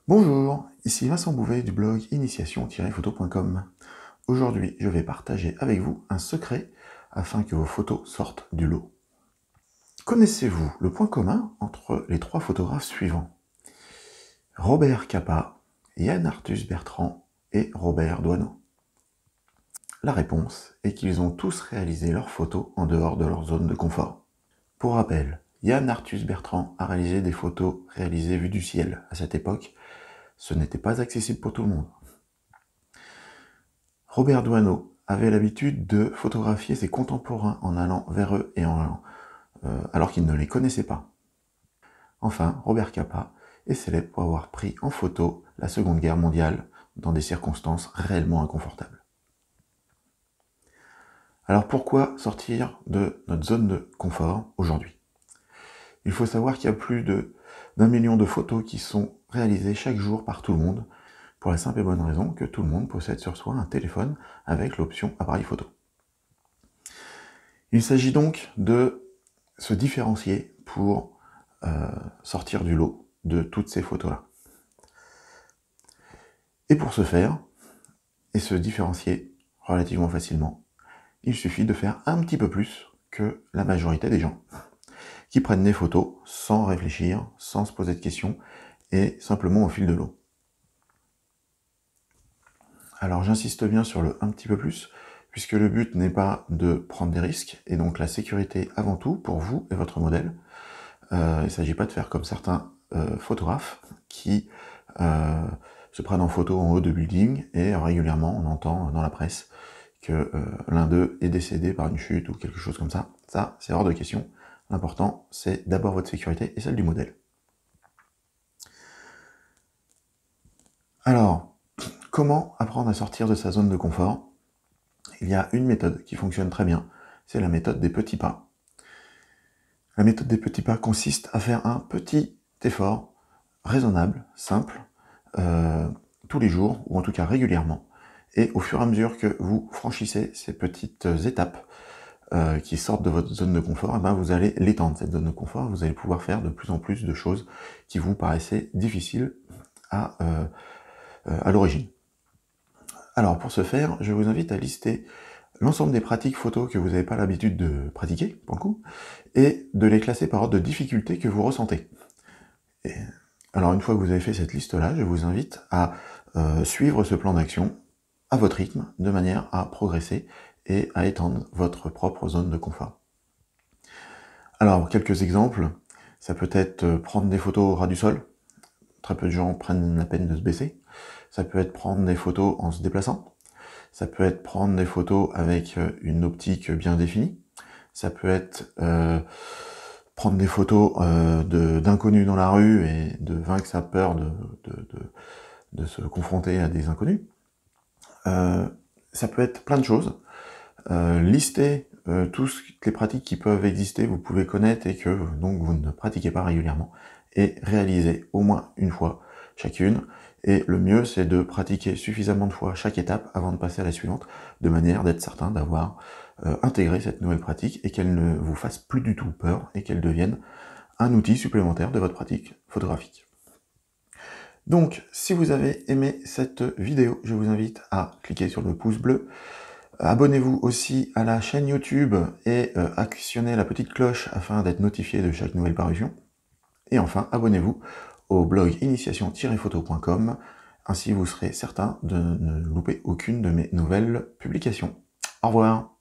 Bonjour, ici Vincent Bouvet du blog initiation-photo.com. Aujourd'hui, je vais partager avec vous un secret afin que vos photos sortent du lot. Connaissez-vous le point commun entre les trois photographes suivants? Robert Capa, Yann Arthus Bertrand et Robert Doisneau. La réponse est qu'ils ont tous réalisé leurs photos en dehors de leur zone de confort. Pour rappel, Yann Arthus Bertrand a réalisé des photos réalisées vues du ciel. À cette époque, ce n'était pas accessible pour tout le monde. Robert Doisneau avait l'habitude de photographier ses contemporains en allant vers eux et alors qu'il ne les connaissait pas. Enfin, Robert Capa est célèbre pour avoir pris en photo la Seconde Guerre mondiale dans des circonstances réellement inconfortables. Alors pourquoi sortir de notre zone de confort aujourd'hui? Il faut savoir qu'il y a plus d'1 million de photos qui sont réalisées chaque jour par tout le monde, pour la simple et bonne raison que tout le monde possède sur soi un téléphone avec l'option appareil photo. Il s'agit donc de se différencier pour sortir du lot de toutes ces photos-là. Et pour ce faire, et se différencier relativement facilement, il suffit de faire un petit peu plus que la majorité des gens, qui prennent des photos sans réfléchir, sans se poser de questions, et simplement au fil de l'eau. Alors j'insiste bien sur le un petit peu plus, puisque le but n'est pas de prendre des risques, et donc la sécurité avant tout pour vous et votre modèle. Il ne s'agit pas de faire comme certains photographes qui se prennent en photo en haut de building, et régulièrement on entend dans la presse que l'un d'eux est décédé par une chute ou quelque chose comme ça. Ça, c'est hors de question. L'important, c'est d'abord votre sécurité et celle du modèle. Alors, comment apprendre à sortir de sa zone de confort? Il y a une méthode qui fonctionne très bien, c'est la méthode des petits pas. La méthode des petits pas consiste à faire un petit effort raisonnable, simple, tous les jours, ou en tout cas régulièrement, et au fur et à mesure que vous franchissez ces petites étapes qui sortent de votre zone de confort, et ben vous allez l'étendre, cette zone de confort, vous allez pouvoir faire de plus en plus de choses qui vous paraissaient difficiles à l'origine. Alors pour ce faire, je vous invite à lister l'ensemble des pratiques photos que vous n'avez pas l'habitude de pratiquer, pour le coup, et de les classer par ordre de difficulté que vous ressentez. Alors une fois que vous avez fait cette liste-là, je vous invite à suivre ce plan d'action à votre rythme, de manière à progresser et à étendre votre propre zone de confort. Alors quelques exemples, ça peut être prendre des photos au ras du sol, très peu de gens prennent la peine de se baisser. Ça peut être prendre des photos en se déplaçant. Ça peut être prendre des photos avec une optique bien définie. Ça peut être prendre des photos d'inconnus dans la rue et de vaincre sa peur de se confronter à des inconnus. Ça peut être plein de choses. Lister toutes les pratiques qui peuvent exister, vous pouvez connaître et que donc vous ne pratiquez pas régulièrement, et réaliser au moins une fois chacune. Et le mieux, c'est de pratiquer suffisamment de fois chaque étape avant de passer à la suivante, de manière d'être certain d'avoir intégré cette nouvelle pratique et qu'elle ne vous fasse plus du tout peur et qu'elle devienne un outil supplémentaire de votre pratique photographique. Donc, si vous avez aimé cette vidéo, je vous invite à cliquer sur le pouce bleu. Abonnez-vous aussi à la chaîne YouTube et actionnez la petite cloche afin d'être notifié de chaque nouvelle parution. Et enfin, abonnez-vous au blog initiation-photo.com, ainsi vous serez certain de ne louper aucune de mes nouvelles publications. Au revoir.